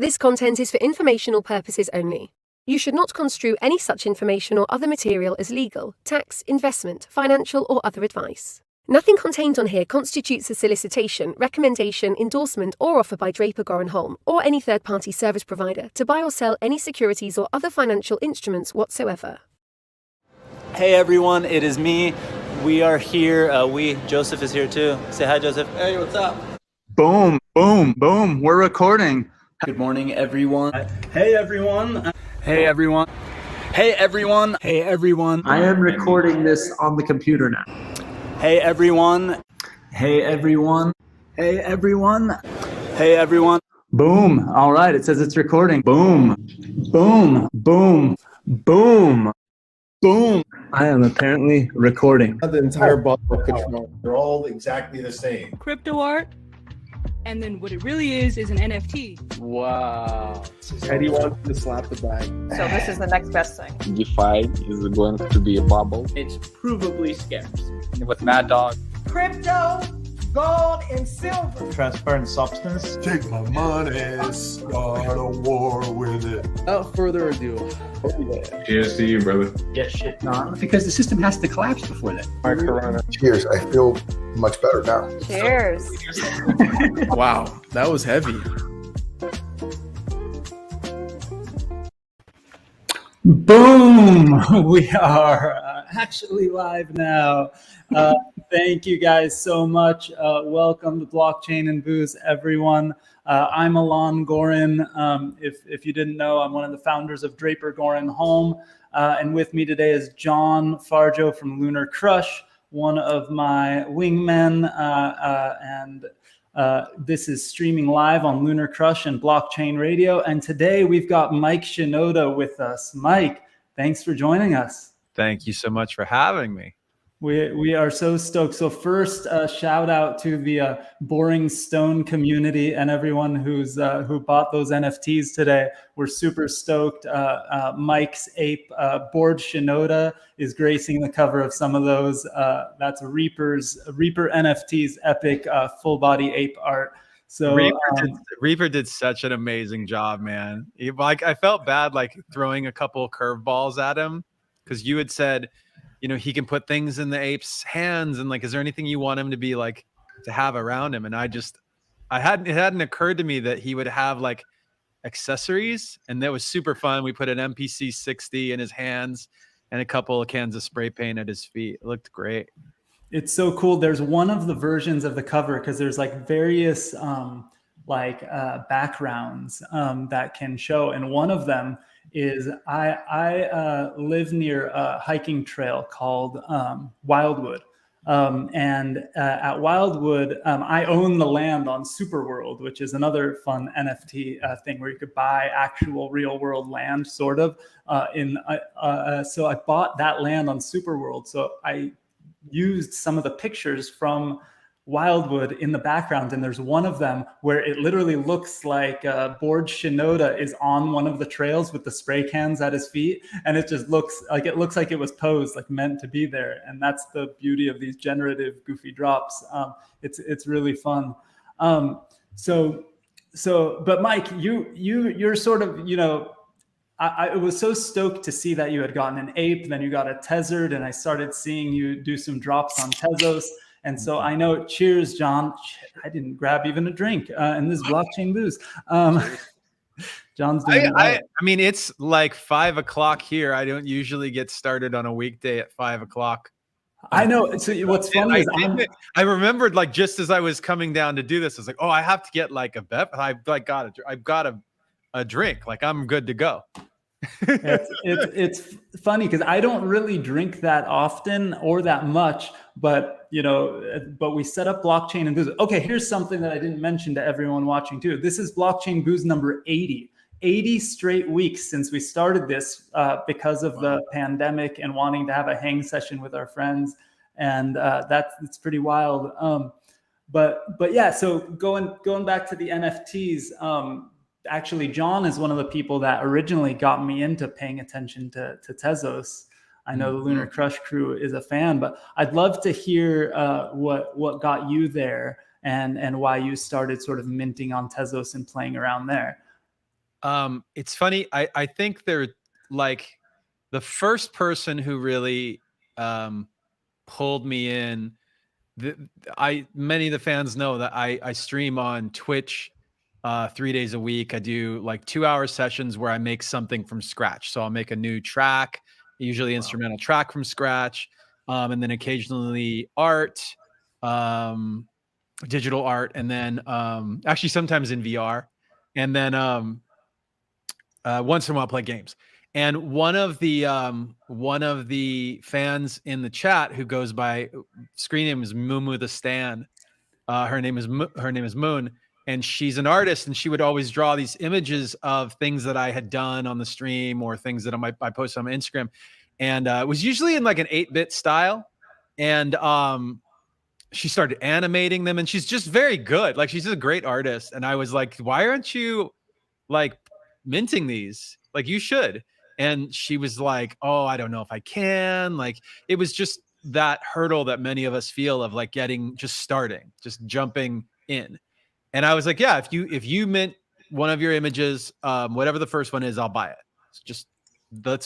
This content is for informational purposes only. You should not construe any such information or other material as legal, tax, investment, financial, or other advice. Nothing contained on here constitutes a solicitation, recommendation, endorsement, or offer by Draper Goren Holm or any third-party service provider to buy or sell any securities or other financial instruments whatsoever. Hey everyone, it is me. We are here. Joseph is here too. Say hi, Joseph. Hey, what's up? Boom, boom, boom. We're recording. Good morning, everyone. Hey, everyone. Hey, everyone. Hey, everyone. Hey, everyone. I am recording this on the computer now. Hey, everyone. Hey, everyone. Hey, everyone. Hey, everyone. Boom. All right. It says it's recording. Boom, boom, boom, boom, boom. I am apparently recording. The entire bottle of control. They're all exactly the same. Crypto art, and then what it really is an NFT. Wow. Eddie wants to slap the bag. So this is the next best thing. DeFi is going to be a bubble. It's provably scarce. With Mad Dog. Crypto, gold, and silver. Transparent substance. Take my money, start a war with it. Without further ado. Cheers to you, brother. Get shit done. Because the system has to collapse before that. My corona. Cheers. I feel much better now. Cheers. Wow, that was heavy. Boom! We are actually live now. Thank you guys so much. Welcome to Blockchain and Booze, everyone. I'm Alon Goren. If you didn't know, I'm one of the founders of Draper Goren Holm. And with me today is John Farjo from Lunar Crush, one of my wingmen. And this is streaming live on Lunar Crush and Blockchain Radio. And today we've got Mike Shinoda with us. Mike, thanks for joining us. Thank you so much for having me. We are so stoked. So first, shout out to the Boring Stone community and everyone who bought those NFTs today. We're super stoked. Mike's ape, Bored Shinoda, is gracing the cover of some of those. That's Reaper NFTs, epic full body ape art. So Reaper did such an amazing job, man. I felt bad throwing a couple curveballs at him because you had said, he can put things in the ape's hands and is there anything you want him to be to have around him? And it hadn't occurred to me that he would have accessories, and that was super fun. We put an MPC 60 in his hands and a couple of cans of spray paint at his feet. It looked great. It's so cool. There's one of the versions of the cover because there's various backgrounds that can show, and one of them is I live near a hiking trail called Wildwood. And at Wildwood, I own the land on Superworld, which is another fun NFT thing where you could buy actual real world land, sort of. So I bought that land on Superworld. So I used some of the pictures from Wildwood in the background, and there's one of them where it literally looks like Bored Shinoda is on one of the trails with the spray cans at his feet, and it just looks like it was posed, meant to be there. And that's the beauty of these generative goofy drops. It's really fun. But Mike, you're sort of, I was so stoked to see that you had gotten an ape, then you got a Tezzard, and I started seeing you do some drops on Tezos. And so I know, cheers, John. I didn't grab even a drink in this blockchain booze. John's doing I mean, it's 5 o'clock here. I don't usually get started on a weekday at 5 o'clock. I know. So what's funny is I remembered just as I was coming down to do this, I was oh, I have to get a bev. I've got a drink. I'm good to go. It's funny because I don't really drink that often or that much, but we set up Blockchain and Booze. Okay, here's something that I didn't mention to everyone watching too. This is Blockchain Booze number 80 straight weeks since we started this because of the pandemic and wanting to have a hang session with our friends, and it's pretty wild. But yeah, so going back to the NFTs. Actually, John is one of the people that originally got me into paying attention to Tezos. I know the Lunar Crush crew is a fan, but I'd love to hear what got you there and why you started sort of minting on Tezos and playing around there. It's funny. I think they're like the first person who really pulled me in. Many of the fans know that I stream on Twitch 3 days a week. I do like 2-hour sessions where I make something from scratch. So I'll make a new track, usually instrumental track from scratch, and then occasionally art, digital art, and then actually sometimes in VR, and then once in a while play games. And one of the fans in the chat who goes by screen name is Mumu the Stan. Her name is Moon, and she's an artist, and she would always draw these images of things that I had done on the stream or things that I posted on my Instagram, and it was usually in like an 8-bit style, and she started animating them, and she's just very good. Like she's a great artist, and I was like, why aren't you like minting these? Like you should. And she was like, oh, I don't know if I can. Like it was just that hurdle that many of us feel of like starting, just jumping in. And I was like, yeah, if you mint one of your images, whatever the first one is, I'll buy it. Just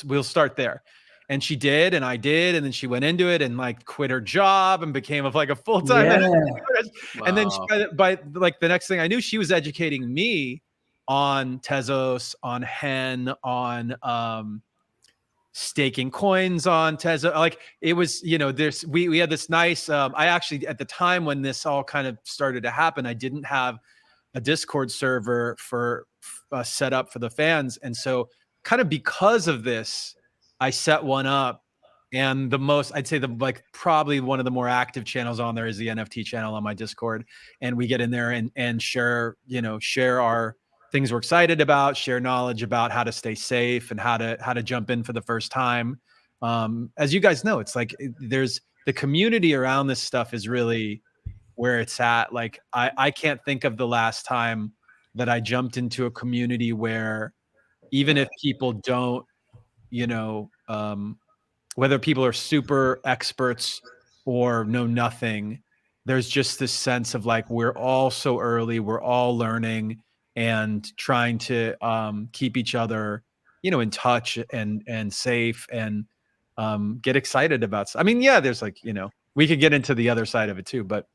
we'll start there. And she did, and I did, and then she went into it and like quit her job and became like a full-time artist. And then by like the next thing I knew, she was educating me on Tezos, on Hen, on staking coins on Tezos. Like it was, we had this nice, I actually, at the time when this all kind of started to happen, I didn't have a Discord server for set up for the fans. And so kind of because of this, I set one up. And I'd say probably one of the more active channels on there is the NFT channel on my Discord. And we get in there and share our things we're excited about, share knowledge about how to stay safe and how to jump in for the first time. As you guys know, it's like there's the community around this stuff is really where it's at. Like I can't think of the last time that I jumped into a community where even if people don't, whether people are super experts or know nothing, there's just this sense of like, we're all so early, we're all learning and trying to keep each other, in touch and safe and get excited about. I mean, yeah, there's like, we could get into the other side of it too, but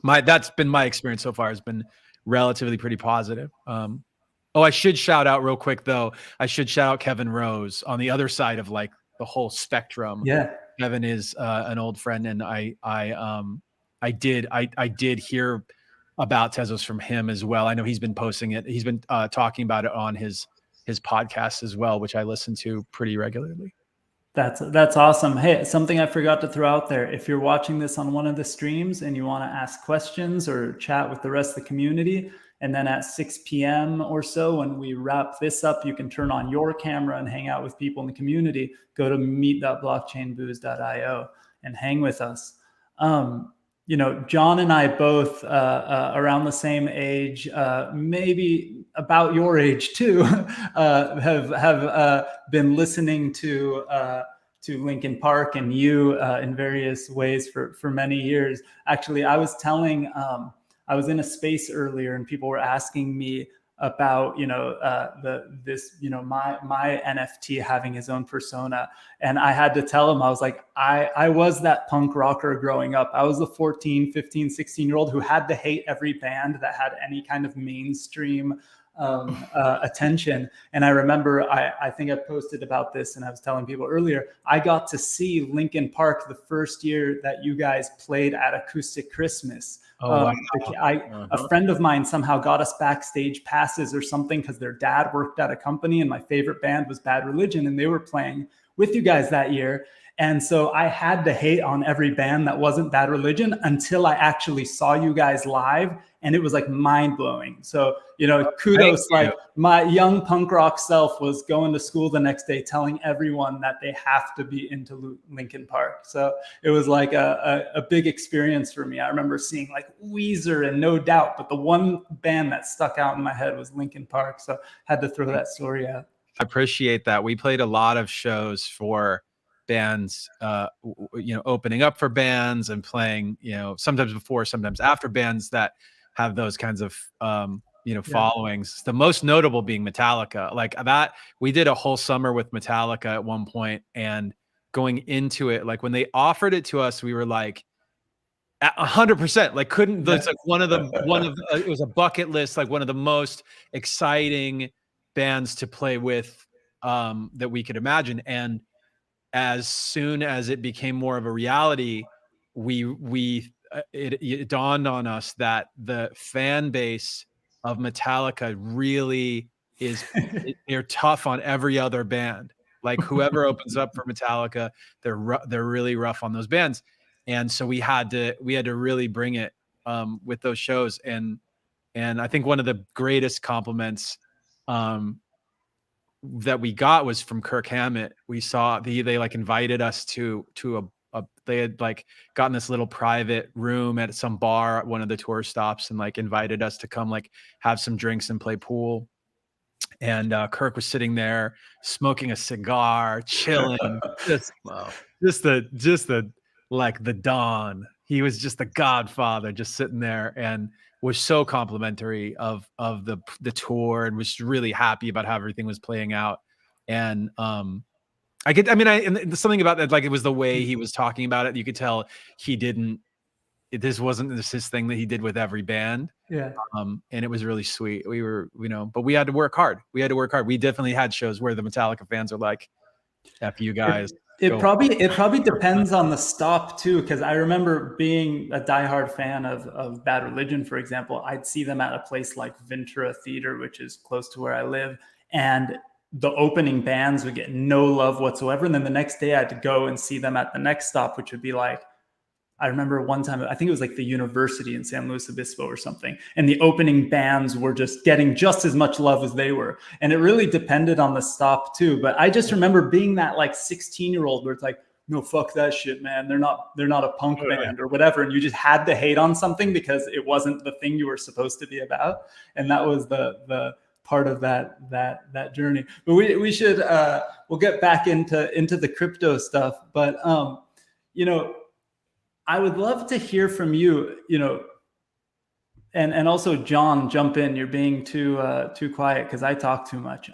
that's been my experience so far has been relatively pretty positive. I should shout out real quick though. I should shout out Kevin Rose on the other side of like the whole spectrum. Yeah. Kevin is an old friend, and I did hear about Tezos from him as well. I know he's been posting it. He's been talking about it on his podcast as well, which I listen to pretty regularly. That's awesome. Hey, something I forgot to throw out there. If you're watching this on one of the streams and you want to ask questions or chat with the rest of the community, and then at 6 p.m. or so, when we wrap this up, you can turn on your camera and hang out with people in the community. Go to meet.blockchainbooze.io and hang with us. John and I both around the same age, maybe about your age too, have been listening to Linkin Park and you in various ways for many years. Actually, I was telling, I was in a space earlier and people were asking me about my NFT having his own persona, and I had to tell him, I was like, I was that punk rocker growing up. I was the 14, 15, 16-year-old who had to hate every band that had any kind of mainstream attention. And I remember I think I posted about this, and I was telling people earlier, I got to see Linkin Park the first year that you guys played at Acoustic Christmas. Wow. A friend of mine somehow got us backstage passes or something because their dad worked at a company, and my favorite band was Bad Religion, and they were playing with you guys that year. And so I had to hate on every band that wasn't Bad Religion until I actually saw you guys live, and it was like mind blowing. So, kudos. Like my young punk rock self was going to school the next day telling everyone that they have to be into Linkin Park. So it was like a big experience for me. I remember seeing like Weezer and No Doubt, but the one band that stuck out in my head was Linkin Park. So had to throw that story out. I appreciate that. We played a lot of shows for bands, opening up for bands and playing, sometimes before, sometimes after bands that have those kinds of followings. The most notable being Metallica. Like that, we did a whole summer with Metallica at one point, and going into it, like when they offered it to us, we were like, 100%. Like couldn't. It's like it was a bucket list. Like one of the most exciting bands to play with that we could imagine. And as soon as it became more of a reality, it dawned on us that the fan base of Metallica really is they're tough on every other band. Like whoever opens up for Metallica, they're really rough on those bands. And so we had to really bring it with those shows. And I think one of the greatest compliments that we got was from Kirk Hammett. We saw they like invited us to they had like gotten this little private room at some bar at one of the tour stops and like invited us to come like have some drinks and play pool. And Kirk was sitting there smoking a cigar, chilling, just the like the Don. He was just the Godfather, just sitting there, and was so complimentary of the tour, and was really happy about how everything was playing out. And and something about that, like it was the way he was talking about it. You could tell this wasn't his thing that he did with every band. Yeah. And it was really sweet. We were, but we had to work hard. We definitely had shows where the Metallica fans are like, F you guys. It probably depends on the stop too, because I remember being a diehard fan of Bad Religion, for example. I'd see them at a place like Ventura Theater, which is close to where I live, and the opening bands would get no love whatsoever. And then the next day I had to go and see them at the next stop, which would be like, I remember one time, I think it was like the University in San Luis Obispo or something. And the opening bands were just getting just as much love as they were. And it really depended on the stop too. But I just remember being that like 16-year-old where it's like, no, fuck that shit, man. They're not a punk band or whatever. And you just had to hate on something because it wasn't the thing you were supposed to be about. And that was the part of that journey. But we should we'll get back into the crypto stuff. But I would love to hear from you, and also John, jump in. You're being too quiet because I talk too much.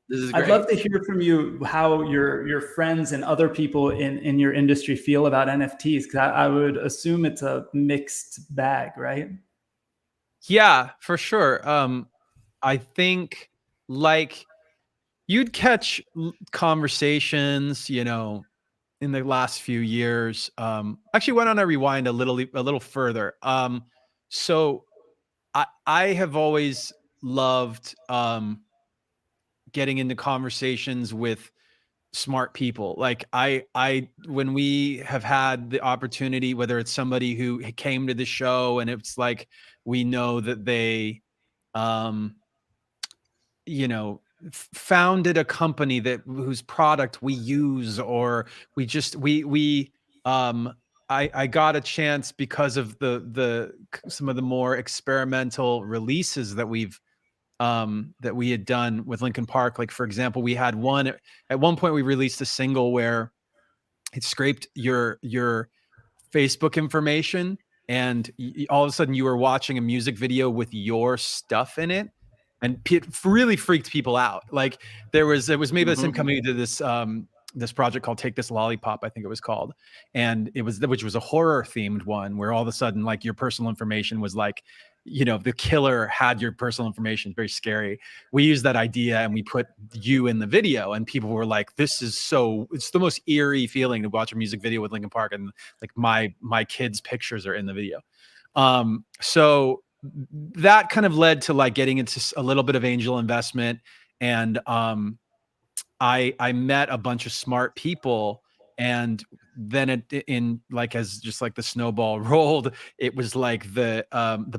This is great. I'd love to hear from you how your friends and other people in your industry feel about NFTs, because I would assume it's a mixed bag, right? Yeah, for sure. I think like you'd catch conversations, in the last few years. Actually, why don't I rewind a little further? So I have always loved getting into conversations with smart people. Like when we have had the opportunity, whether it's somebody who came to the show and it's like we know that they founded a company whose product we use, or I got a chance because of some of the more experimental releases that we had done with Linkin Park. Like, for example, we had at one point we released a single where it scraped your Facebook information, and all of a sudden you were watching a music video with your stuff in it. And it really freaked people out. Like it was made by the same company who did this project called Take This Lollipop, I think it was called. And which was a horror themed one where all of a sudden like your personal information was like, the killer had your personal information. Very scary. We used that idea and we put you in the video, and people were like, it's the most eerie feeling to watch a music video with Linkin Park, and like my kids' pictures are in the video. So that kind of led to like getting into a little bit of angel investment. And I met a bunch of smart people, and then as just like the snowball rolled, it was like the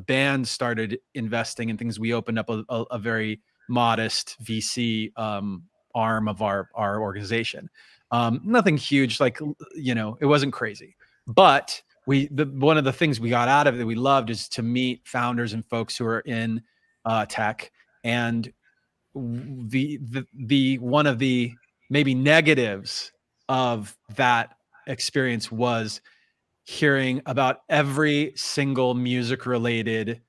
band started investing in things. We opened up a very modest VC arm of our organization. Nothing huge, like, it wasn't crazy, but one of the things we got out of it that we loved is to meet founders and folks who are in tech. And the one of the maybe negatives of that experience was hearing about every single music related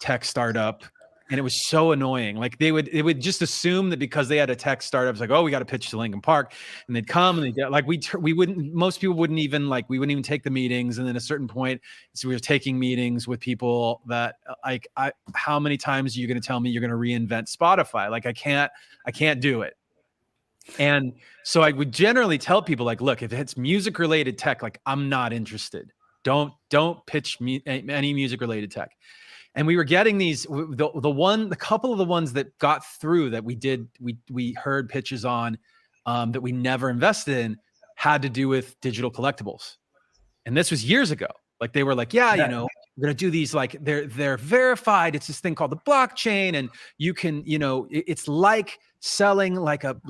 tech startup, and it was so annoying. Like they would just assume that because they had a tech startup, it's like, oh, we got to pitch to Linkin Park, and they'd come and they like most people wouldn't even take the meetings, and then at a certain point, so we were taking meetings with people that like, how many times are you going to tell me you're going to reinvent Spotify? Like I can't do it. And so I would generally tell people like, look, if it's music related tech, like I'm not interested. Don't pitch me any music related tech. And we were getting these, the couple of the ones that got through that we heard pitches on that we never invested in had to do with digital collectibles. And this was years ago. Like they were like, yeah, you know, we're going to do these, like they're verified. It's this thing called the blockchain. And you can, you know, it's like selling like a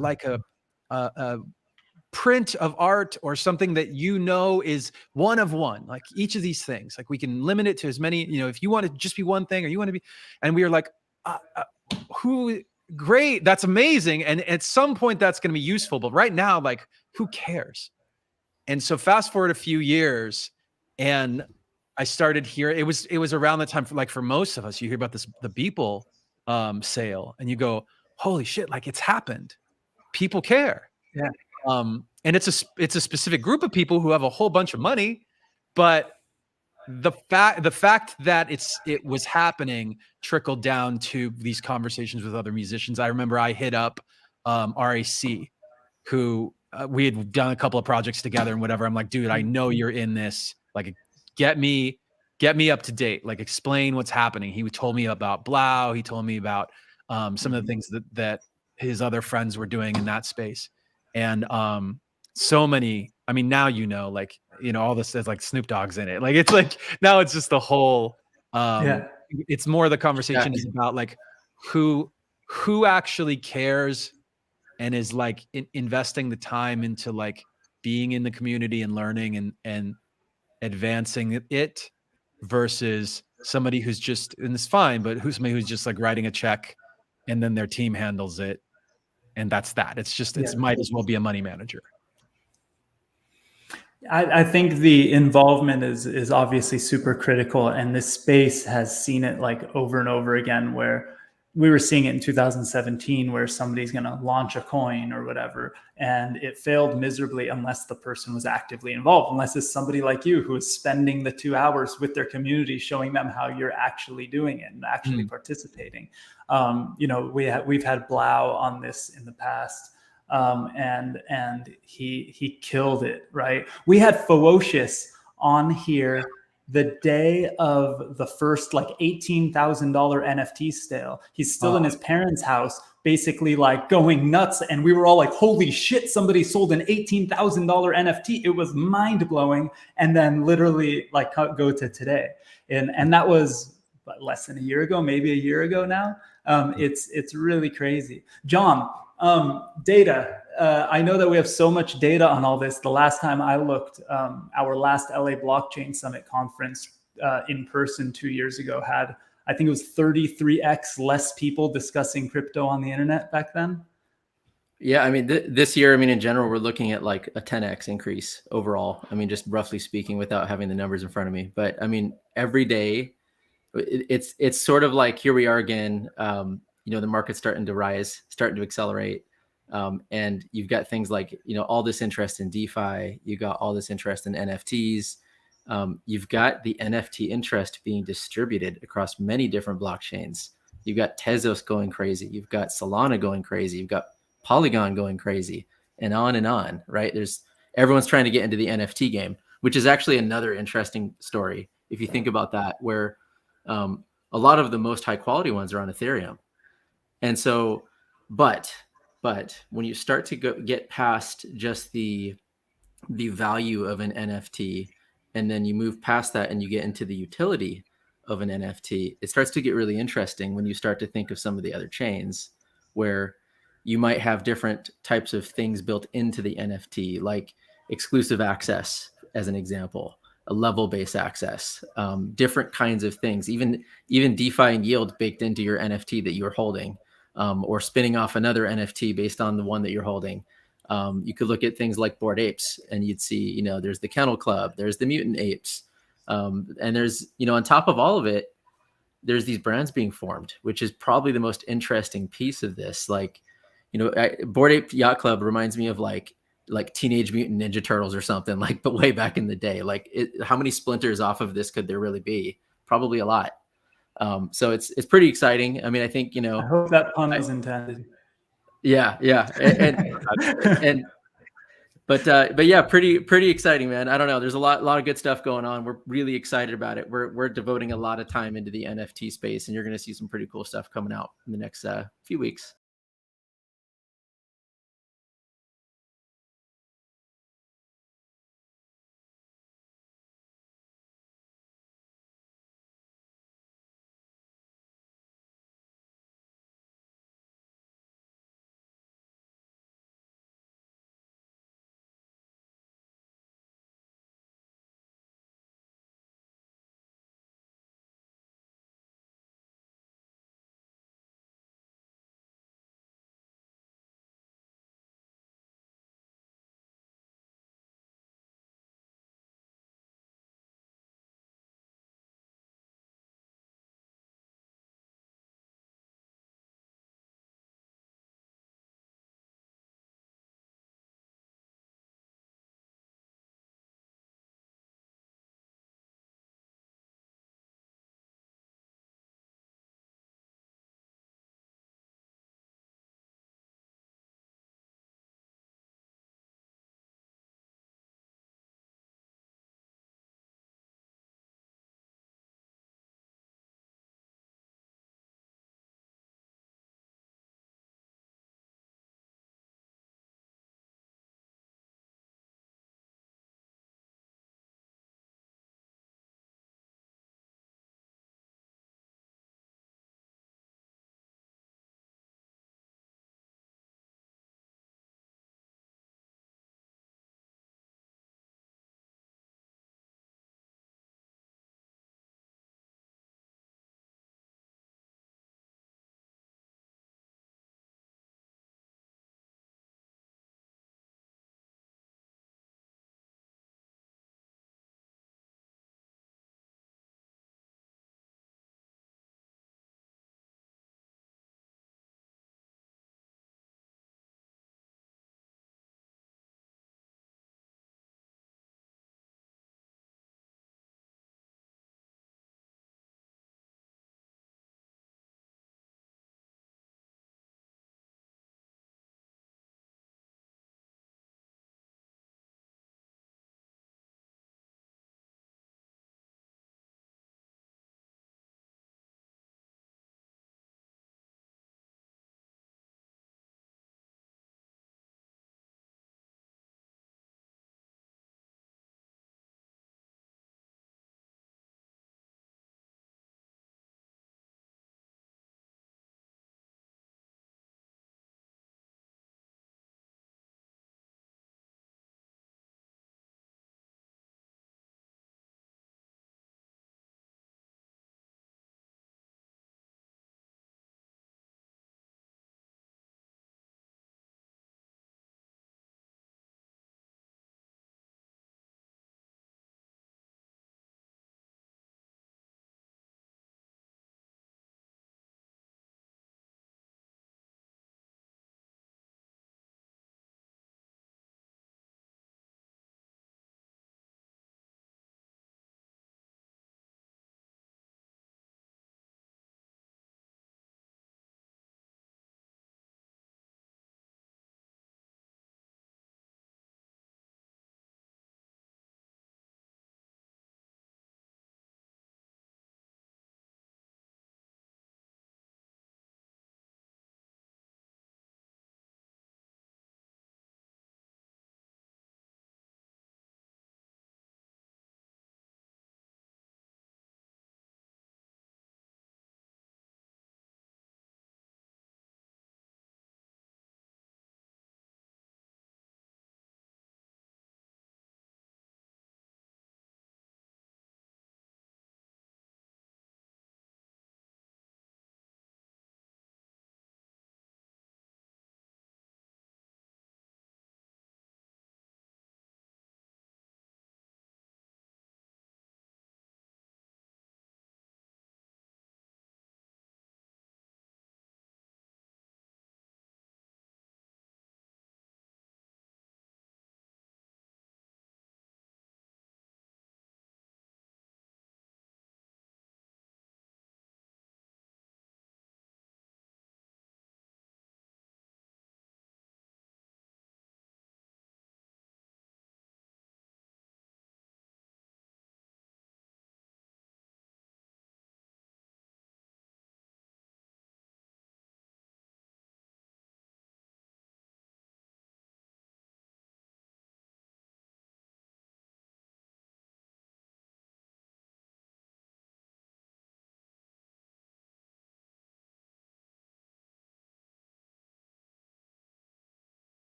print of art or something that, you know, is one of one, like each of these things, like we can limit it to as many, you know, if you want to just be one thing or you want to be, and we were like, great, that's amazing. And at some point that's going to be useful, but right now, like, who cares? And so fast forward a few years and I started hearing, it was around the time for most of us, you hear about the Beeple sale and you go, holy shit, like it's happened. People care. Yeah. And it's a specific group of people who have a whole bunch of money, but the fact that it was happening trickled down to these conversations with other musicians. I remember I hit up RAC, who we had done a couple of projects together and whatever. I'm like, dude, I know you're in this. Like, get me up to date. Like, explain what's happening. He told me about Blau. He told me about some of the things that his other friends were doing in that space. And so many, I mean, now, you know, like, you know, all this, there's like Snoop Dogg's in it. Like, it's like, now it's just the whole, it's more the conversation is about like who actually cares and is like investing the time into like being in the community and learning and advancing it versus somebody who's just, and it's fine, but somebody who's just like writing a check and then their team handles it. And that's that. It's just, it might as well be a money manager. I think the involvement is obviously super critical, and this space has seen it like over and over again, where we were seeing it in 2017 where somebody's going to launch a coin or whatever, and it failed miserably unless the person was actively involved, unless it's somebody like you who is spending the 2 hours with their community, showing them how you're actually doing it and actually participating. You know, we've had Blau on this in the past. And he killed it, right? We had Ferocious on here the day of the first like $18,000 NFT sale. He's still in his parents' house, basically like going nuts. And we were all like, holy shit, somebody sold an $18,000 NFT. It was mind blowing. And then literally like go to today. And that was less than a year ago, maybe a year ago now. It's really crazy. John, data. I know that we have so much data on all this. The last time I looked, our last LA Blockchain Summit conference in person 2 years ago had, I think it was 33x less people discussing crypto on the internet back then. Yeah, I mean, this year, I mean, in general, we're looking at like a 10x increase overall. I mean, just roughly speaking, without having the numbers in front of me. But I mean, every day, it's sort of like here we are again. You know, the market's starting to rise, starting to accelerate. And you've got things like, you know, all this interest in DeFi, you got all this interest in NFTs. You've got the NFT interest being distributed across many different blockchains. You've got Tezos going crazy. You've got Solana going crazy. You've got Polygon going crazy, and on, right? Everyone's trying to get into the NFT game, which is actually another interesting story. If you think about that, where a lot of the most high quality ones are on Ethereum. And so, but when you start to get past just the value of an NFT, and then you move past that and you get into the utility of an NFT, it starts to get really interesting when you start to think of some of the other chains where you might have different types of things built into the NFT, like exclusive access, as an example, a level-based access, different kinds of things, even DeFi and yield baked into your NFT that you're holding. Or spinning off another NFT based on the one that you're holding. You could look at things like Bored Apes, and you'd see, you know, there's the Kennel Club, there's the Mutant Apes, and there's, you know, on top of all of it, there's these brands being formed, which is probably the most interesting piece of this. Like, Bored Ape Yacht Club reminds me of like Teenage Mutant Ninja Turtles or something, like, but way back in the day. Like, how many splinters off of this could there really be? Probably a lot. So it's pretty exciting. I mean, I think, I hope that pun was intended. Yeah. But yeah, pretty exciting, man. I don't know. There's a lot of good stuff going on. We're really excited about it. We're devoting a lot of time into the NFT space, and you're going to see some pretty cool stuff coming out in the next few weeks.